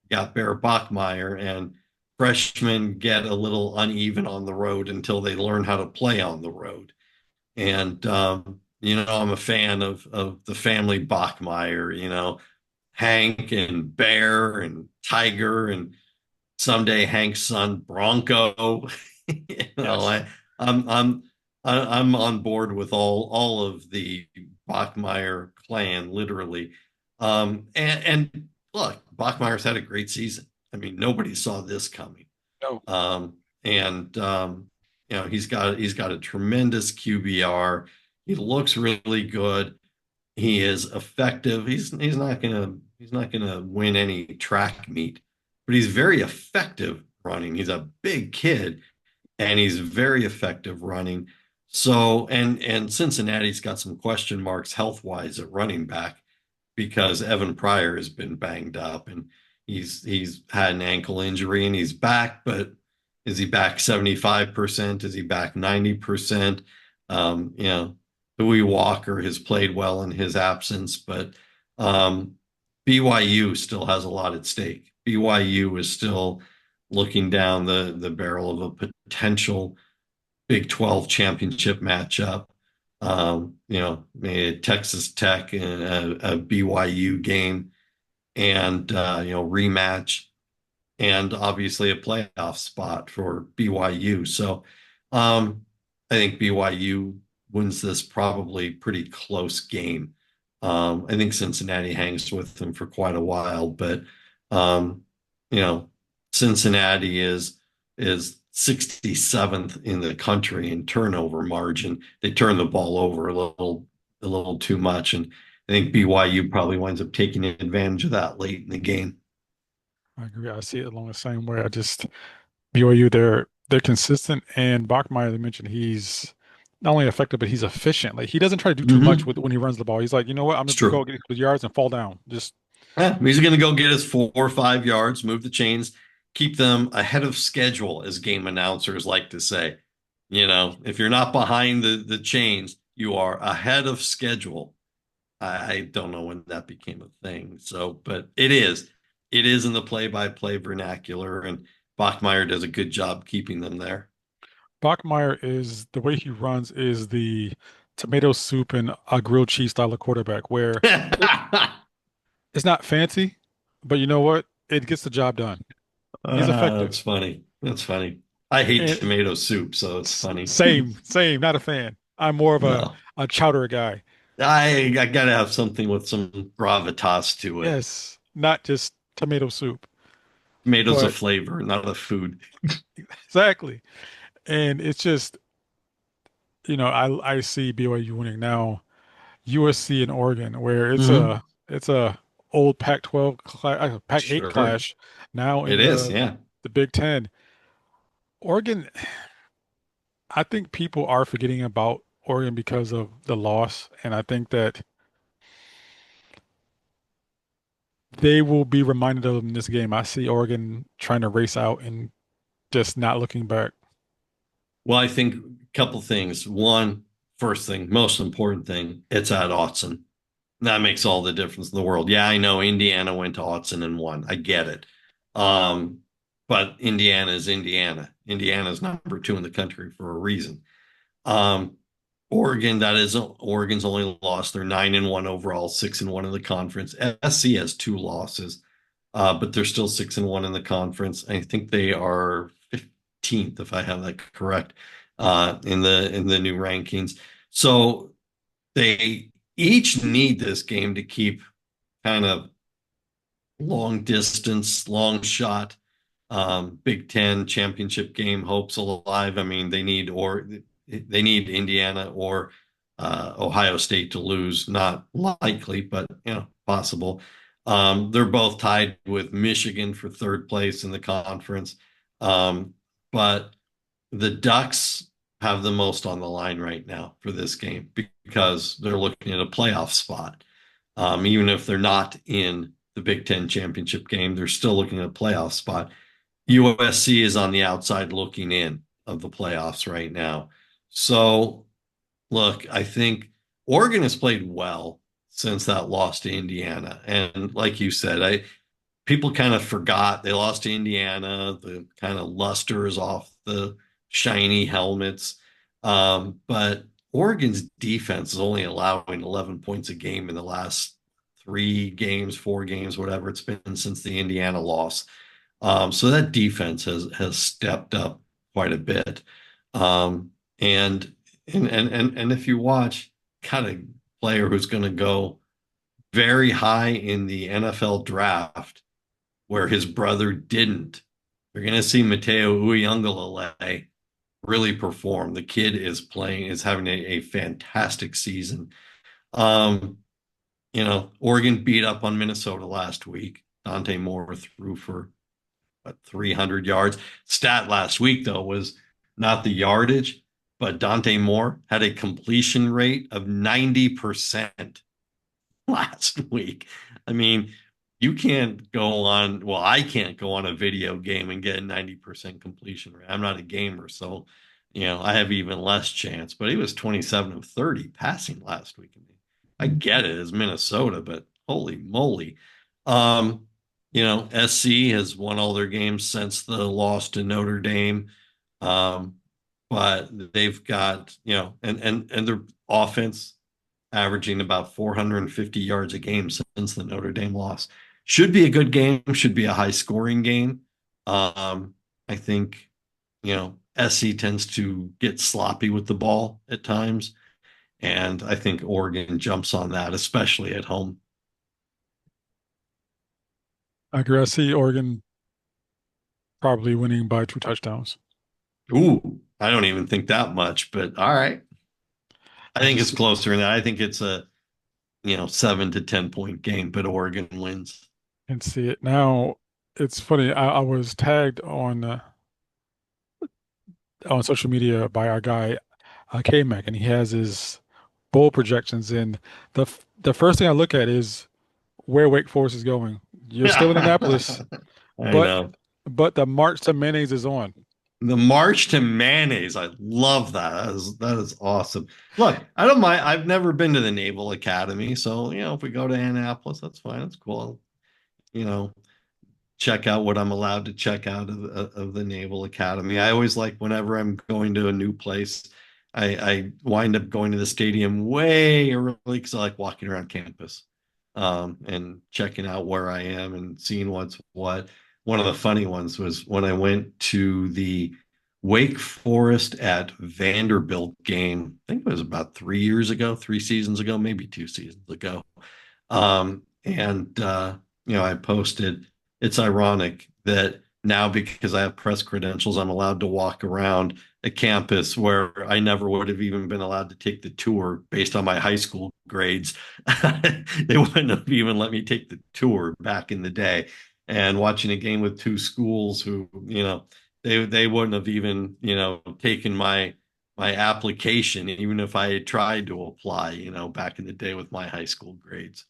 you got Bear Bachmeier, and freshmen get a little uneven on the road until they learn how to play on the road. And I'm a fan of the family Bachmeier, Hank and Bear and Tiger, and someday Hank's son Bronco. you know, Yes. I, I'm I'm I'm on board with all of the Bachmeier clan, literally. And look, Bachmeier's had a great season. I mean, nobody saw this coming. No. And he's got a tremendous QBR. He looks really good. He is effective. He's not gonna win any track meet, but he's very effective running. He's a big kid, and he's very effective running. So, and Cincinnati's got some question marks health wise at running back because Evan Pryor has been banged up, and he's had an ankle injury and he's back, but is he back 75%? Is he back 90%? You know, Louis Walker has played well in his absence, but um, BYU still has a lot at stake. BYU is still looking down the barrel of a potential Big 12 championship matchup. Maybe Texas Tech in a BYU game, and rematch, and obviously a playoff spot for BYU. So I think BYU wins this probably pretty close game. I think Cincinnati hangs with them for quite a while, but um, you know, Cincinnati is 67th in the country in turnover margin. They turn the ball over a little too much, and I think BYU probably winds up taking advantage of that late in the game. I agree. I see it along the same way. I just BYU, they're consistent, and Bachmeier, they mentioned he's not only effective, but he's efficient. Like he doesn't try to do too much Mm-hmm. with when he runs the ball. He's like, you know what, I'm It's gonna go true. get his yards and fall down. Just Yeah, he's going to go get his 4 or 5 yards, move the chains, keep them ahead of schedule, as game announcers like to say. If you're not behind the chains, you are ahead of schedule. I don't know when that became a thing. So, but it is. It is in the play-by-play vernacular, and Bachmeier does a good job keeping them there. Bachmeier is the way he runs is the tomato soup and a grilled cheese style of quarterback, where it's not fancy, but you know what? It gets the job done. He's effective. That's funny. That's funny. I hate And tomato soup, so it's funny. same, not a fan. I'm more of No. a chowder guy. I gotta have something with some gravitas to it. Yes, not just tomato soup, Tomatoes a but flavor, not a food. exactly. And it's just, I see BYU winning now. USC and Oregon, where Hmm. it's a old Pac-12 class, Pac-8 Sure. clash now It in is, yeah. the Big Ten. Oregon, I think people are forgetting about Oregon because of the loss, and I think that they will be reminded of them in this game. I see Oregon trying to race out and just not looking back. Well, I think a couple things. One, first thing, most important thing, it's at Autzen. That makes all the difference in the world. Yeah, I know Indiana went to Autzen and won. I get it. Um, but Indiana is Indiana. Indiana's number two in the country for a reason. Um, Oregon, that is Oregon's only lost. They're 9-1 overall, 6-1 in the conference. SC has two losses, but they're still 6-1 in the conference. I think they are 15th, if I have that correct, in the new rankings. So they each need this game to keep kind of long distance, long shot, Big Ten championship game hopes alive. I mean, they need Indiana or Ohio State to lose. Not likely, but possible. They're both tied with Michigan for third place in the conference. But the Ducks have the most on the line right now for this game because they're looking at a playoff spot. Even if they're not in the Big Ten championship game, they're still looking at a playoff spot. USC is on the outside looking in of the playoffs right now. So, look, I think Oregon has played well since that loss to Indiana. And like you said, people kind of forgot they lost to Indiana. The kind of luster is off the shiny helmets. But Oregon's defense is only allowing 11 points a game in the last 3 games, 4 games, whatever it's been since the Indiana loss. So that defense has stepped up quite a bit. Um, and and if you watch kind of player who's going to go very high in the NFL draft where his brother didn't. You're going to see Mateo Uyunglele really perform. The kid is having a fantastic season. Um, Oregon beat up on Minnesota last week. Dante Moore threw for 300 yards. Stat last week, though, was not the yardage, but Dante Moore had a completion rate of 90% last week. I mean, you can't go on, well, I can't go on a video game and get a 90% completion rate. I'm not a gamer, so I have even less chance. But he was 27 of 30 passing last week. I get it as Minnesota, but holy moly. Um, SC has won all their games since the loss to Notre Dame. Um, but they've got, and their offense averaging about 450 yards a game since the Notre Dame loss. Should be a good game, should be a high scoring game. I think, SC tends to get sloppy with the ball at times. And I think Oregon jumps on that, especially at home. I agree. I see Oregon probably winning by 2 touchdowns. Ooh, I don't even think that much, but all right. I I think it's just closer than that. I think it's a, 7 to 10 point game, but Oregon wins. can see it now. It's funny. I was tagged on social media by our guy K-Mac, and he has his bowl projections. And the first thing I look at is where Wake Forest is going. You're still in Annapolis, I but know. the march to mayonnaise is on. The march to mayonnaise. I love that. That is awesome. Look, I don't mind. I've never been to the Naval Academy, so if we go to Annapolis, that's fine. That's cool. You know, check out what I'm allowed to check out of the Naval Academy. I always like whenever I'm going to a new place, I wind up going to the stadium way early because I like walking around campus, and checking out where I am and seeing what's what. One of the funny ones was when I went to the Wake Forest at Vanderbilt game. I think it was about 3 years ago, 3 seasons ago, maybe 2 seasons ago. And I posted, it's ironic that now because I have press credentials, I'm allowed to walk around a campus where I never would have even been allowed to take the tour based on my high school grades. They wouldn't have even let me take the tour back in the day. And watching a game with two schools who, they wouldn't have even, taken my application, even if I had tried to apply, back in the day with my high school grades.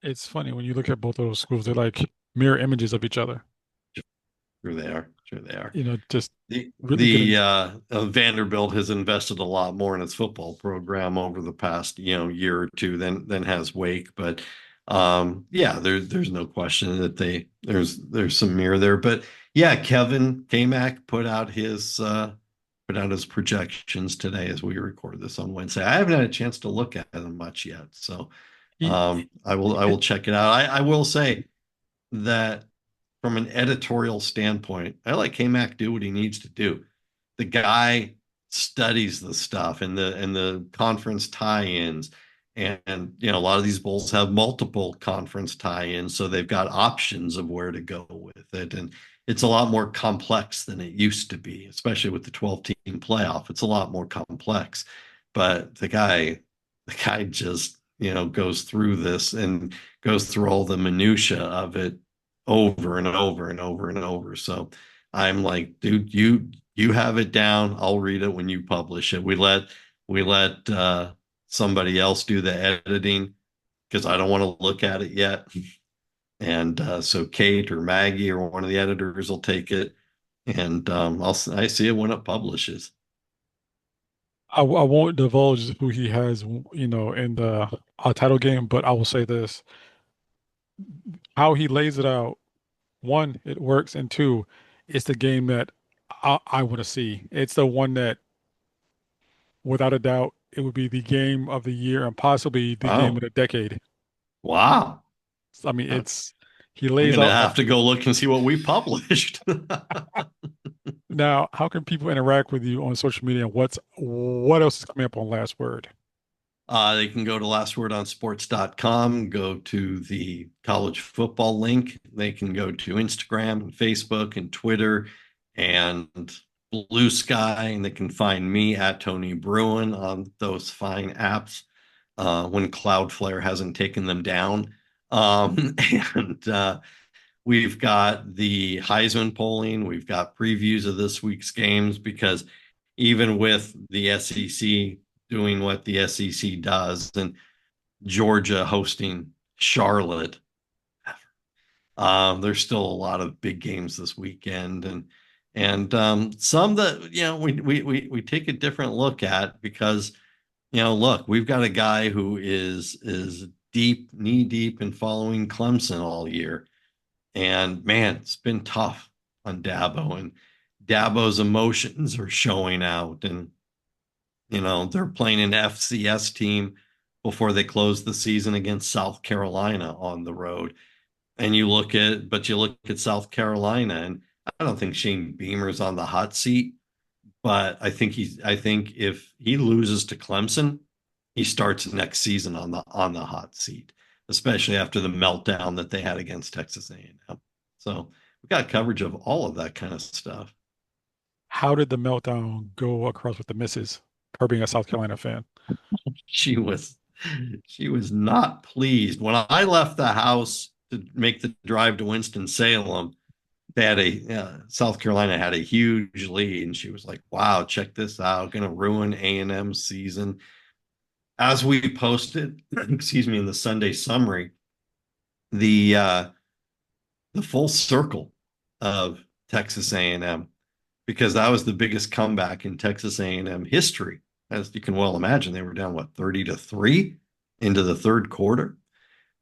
It's funny when you look at both of those schools, they're like mirror images of each other. Sure they are. Sure they are. Just The really good. Vanderbilt has invested a lot more in its football program over the past year or two than has Wake, but yeah, there's no question that there's some mirror there, but yeah, Kevin Kmack put out his projections today as we record this on Wednesday. I haven't had a chance to look at them much yet, so He, I will check it out. I will say that from an editorial standpoint, I let K-Mac do what he needs to do. The guy studies the stuff and the conference tie-ins. And a lot of these bowls have multiple conference tie-ins, so they've got options of where to go with it. And it's a lot more complex than it used to be, especially with the 12-team playoff. It's a lot more complex. But the guy just, goes through this and goes through all the minutia of it over and over and over and over. So I'm like, dude, you have it down. I'll read it when you publish it. We let somebody else do the editing because I don't want to look at it yet. And so Kate or Maggie or one of the editors will take it, and I see it when it publishes. I won't divulge who he has, in the title game, but I will say this: how he lays it out. One, it works, and two, it's the game that I want to see. It's the one that, without a doubt, it would be the game of the year and possibly the game of Wow, the decade. wow. I mean, I'm he lays gonna out have to go look and see what we published. now. How can people interact with you on social media? What else is coming up on Last Word? They can go to lastwordonsports.com, go to the college football link. They can go to Instagram and Facebook and Twitter and Blue Sky, and they can find me at Tony Bruin on those fine apps when Cloudflare hasn't taken them down. And we've got the Heisman polling. We've got previews of this week's games because even with the SEC doing what the SEC does and Georgia hosting Charlotte, there's still a lot of big games this weekend and some that we take a different look at because look, we've got a guy who is deep, knee deep in following Clemson all year. And man, it's been tough on Dabo, and Dabo's emotions are showing out. And, they're playing an FCS team before they close the season against South Carolina on the road. And you look at South Carolina, and I don't think Shane Beamer's on the hot seat, but I think if he loses to Clemson, he starts next season on the hot seat, especially after the meltdown that they had against Texas A&M. So we got coverage of all of that kind of stuff. How did the meltdown go across with the missus, her being a South Carolina fan? She was she was not pleased when I left the house to make the drive to Winston-Salem. They had South Carolina had a huge lead, and she was like, "Wow, check this out! Going to ruin A&M's season." As we posted, excuse me, in the Sunday summary, the uh, the full circle of Texas A&M because that was the biggest comeback in Texas A&M history. As you can well imagine, they were down what 30-3 into the third quarter.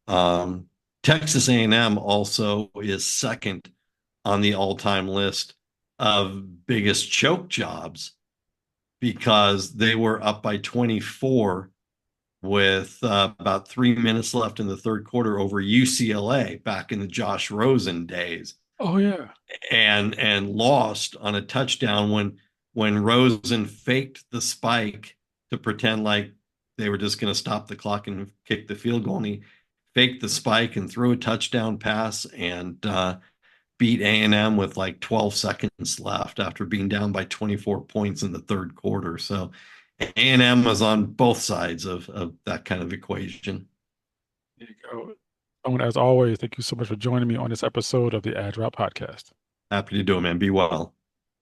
Um, Texas A&M also is second on the all-time list of biggest choke jobs because they were up by 24 with about 3 minutes left in the third quarter over UCLA back in the Josh Rosen days, Oh yeah. and lost on a touchdown when Rosen faked the spike to pretend like they were just going to stop the clock and kick the field goal. And he faked the spike and threw a touchdown pass and beat A&M with like 12 seconds left after being down by 24 points in the third quarter. So A&M was on both sides of that kind of equation. There you go. Owen, as always, thank you so much for joining me on this episode of the Ad Drop Podcast. Happy to do it, man. Be well.